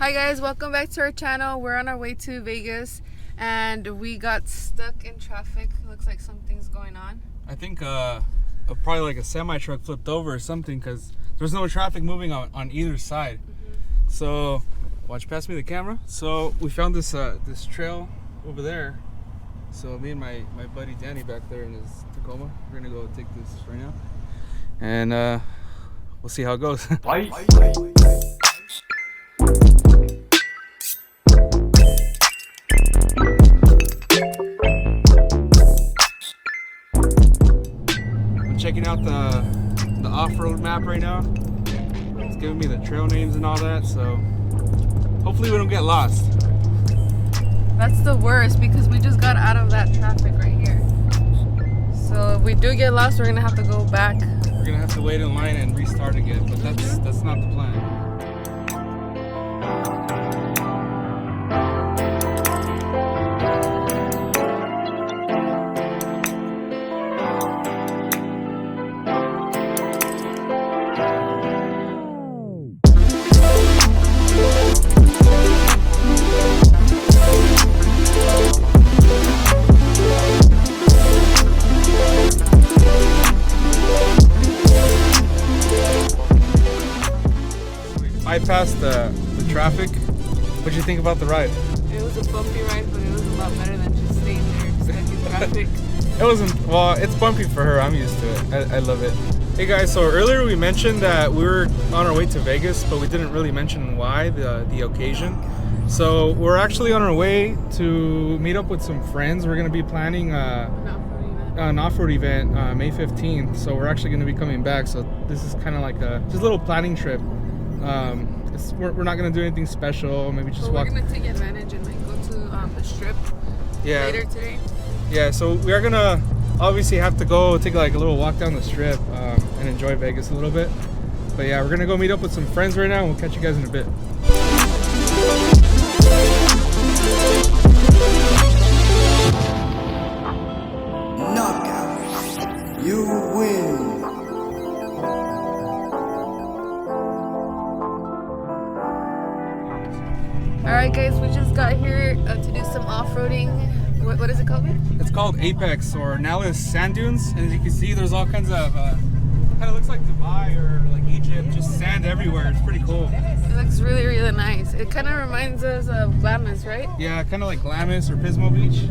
Hi guys, welcome back to our channel. We're on our way to Vegas and we got stuck in traffic. Looks like something's going on. I think probably like a semi truck flipped over or something because there's no traffic moving on either side. So watch, pass me the camera. So we found this this trail over there. So me and my buddy Danny back there in his Tacoma, we're gonna go take this right now, and we'll see how it goes. I'm checking out the off-road map right now. It's giving me the trail names and all that, so hopefully we don't get lost. That's the worst because we just got out of that traffic right here. So if we do get lost, we're gonna have to go back. We're gonna have to wait in line and restart again, but that's not the plan. I passed the traffic. What'd you think about the ride? It was a bumpy ride, but it was a lot better than just staying there stuck in traffic. It wasn't, well, it's bumpy for her. I'm used to it. I love it. Hey guys, so earlier we mentioned that we were on our way to Vegas, but we didn't really mention why, the occasion. So we're actually on our way to meet up with some friends. We're going to be planning an off-road event May 15th. So we're actually going to be coming back. So this is kind of like just a little planning trip. We're not gonna do anything special. Maybe just walk. We're gonna take advantage and like go to the strip later today. Yeah, so we are gonna obviously have to go take like a little walk down the strip and enjoy Vegas a little bit. But yeah, we're gonna go meet up with some friends right now, and we'll catch you guys in a bit. Knockout. You win. Alright guys, we just got here to do some off-roading. What is it called? It's called Apex-Nellis sand dunes, and as you can see, there's all kinds of kind of looks like Dubai or like Egypt, just sand everywhere. It's pretty cool. It looks really, really nice. It kind of reminds us of Glamis, right? Yeah, kind of like Glamis or Pismo Beach,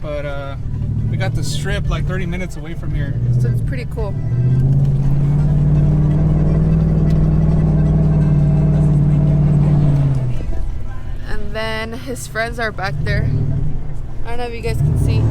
but we got the strip like 30 minutes away from here. So it's pretty cool. And then his friends are back there. I don't know if you guys can see.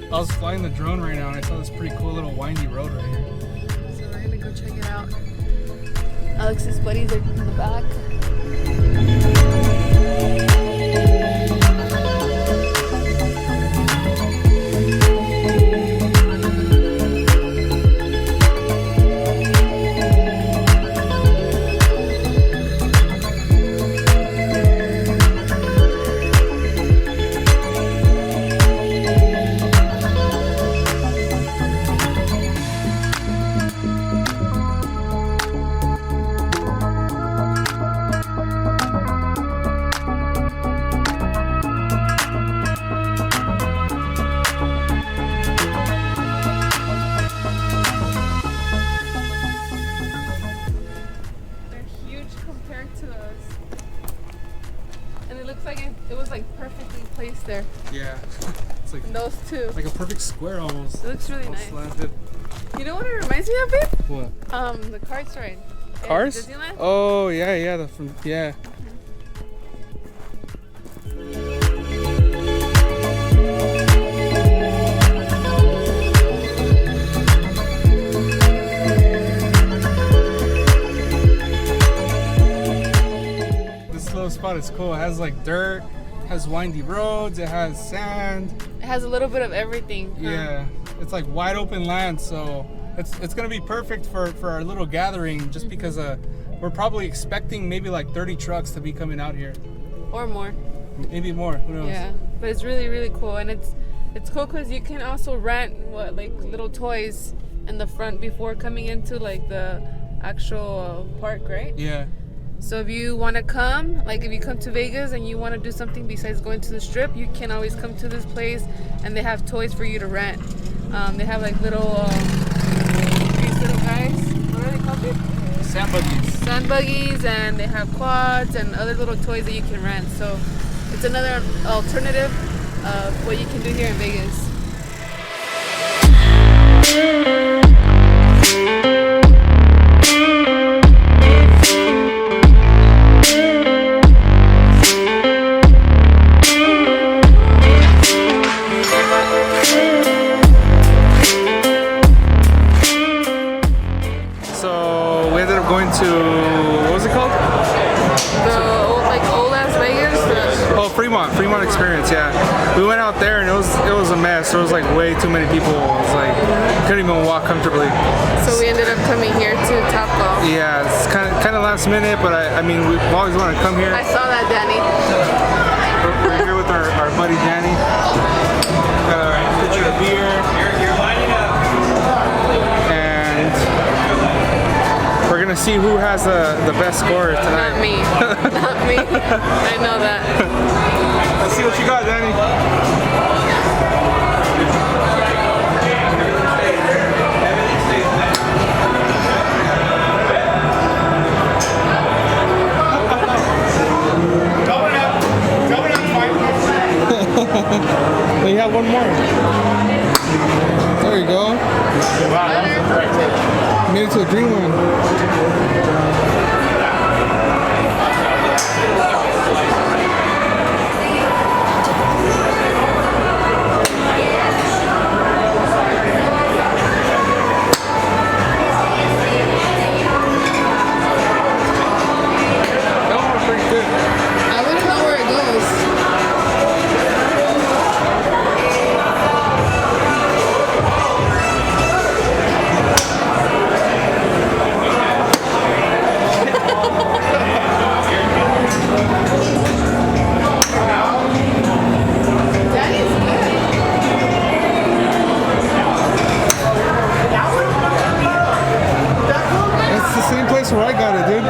I was flying the drone right now and I saw this pretty cool little windy road right here. So we're gonna go check it out. Alex's buddies are in the back. It was like perfectly placed there. Yeah. It's like those two. Like a perfect square almost. It looks really nice. Slanted. You know what it reminds me of, babe? What? The Cars ride. Cars? Disneyland? Oh yeah, yeah. it's cool. It has like dirt, has windy roads, it has sand. It has a little bit of everything. Huh? Yeah, it's like wide open land, so it's gonna be perfect for our little gathering. Just because we're probably expecting maybe like 30 trucks to be coming out here, Or more. maybe more. Who knows? Yeah, but it's really, really cool, and it's cool because you can also rent like little toys in the front before coming into like the actual park, right? Yeah. So if you want to come, like if you come to Vegas and you want to do something besides going to the strip, you can always come to this place, and they have toys for you to rent. They have like little these little guys. What are they called? Sand buggies. Sand buggies, and they have quads and other little toys that you can rent. So it's another alternative of what you can do here in Vegas. So we ended up going to, what was it called? The old Las Vegas. Oh, Fremont Experience. Yeah, we went out there and it was a mess. There was like way too many people. It was like couldn't even walk comfortably. So we ended up coming here to Top Golf. Yeah, it's kind of last minute, but I mean we always want to come here. I saw that, Danny. We're here with our buddy Danny. Got a pitcher of beer. You're lining up. And we're gonna see who has the best score tonight. Not me. Not me. I know that. Let's see what you got, Danny. You have one more. There you go. Made it to a green one. Where I got it, dude.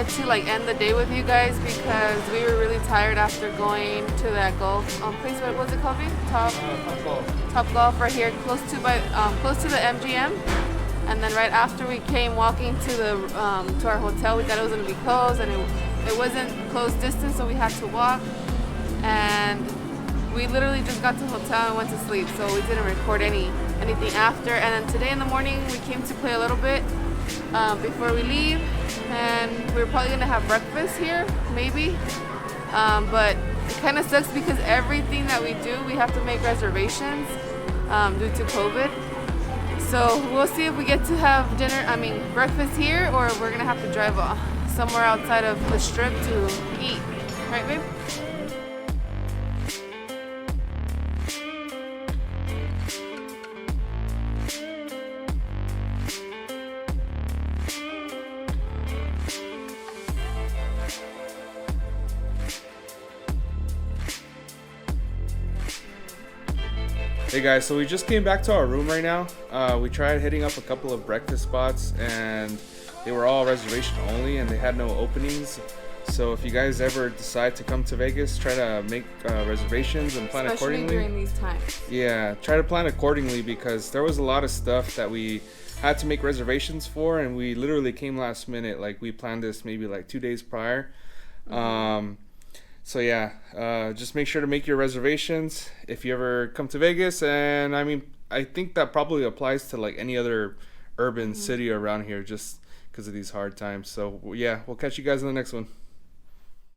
To like end the day with you guys because we were really tired after going to that golf place. What was it called? Top Golf right here, close to the MGM. And then right after we came walking to our hotel, we thought it was gonna be closed, and it wasn't close distance, so we had to walk. And we literally just got to the hotel and went to sleep, so we didn't record anything after. And then today in the morning we came to play a little bit before we leave. And we're probably gonna have breakfast here, maybe. But it kind of sucks because everything that we do, we have to make reservations due to COVID. So we'll see if we get to have breakfast here, or we're gonna have to drive somewhere outside of the strip to eat. Right, babe? Hey guys, so we just came back to our room right now. We tried hitting up a couple of breakfast spots and they were all reservation only and they had no openings. So if you guys ever decide to come to Vegas, try to make reservations and plan accordingly. Especially during these times. Yeah, try to plan accordingly because there was a lot of stuff that we had to make reservations for and we literally came last minute. Like we planned this maybe like 2 days prior. So yeah, just make sure to make your reservations if you ever come to Vegas. And I mean, I think that probably applies to like any other urban city around here, just because of these hard times. So yeah, we'll catch you guys in the next one.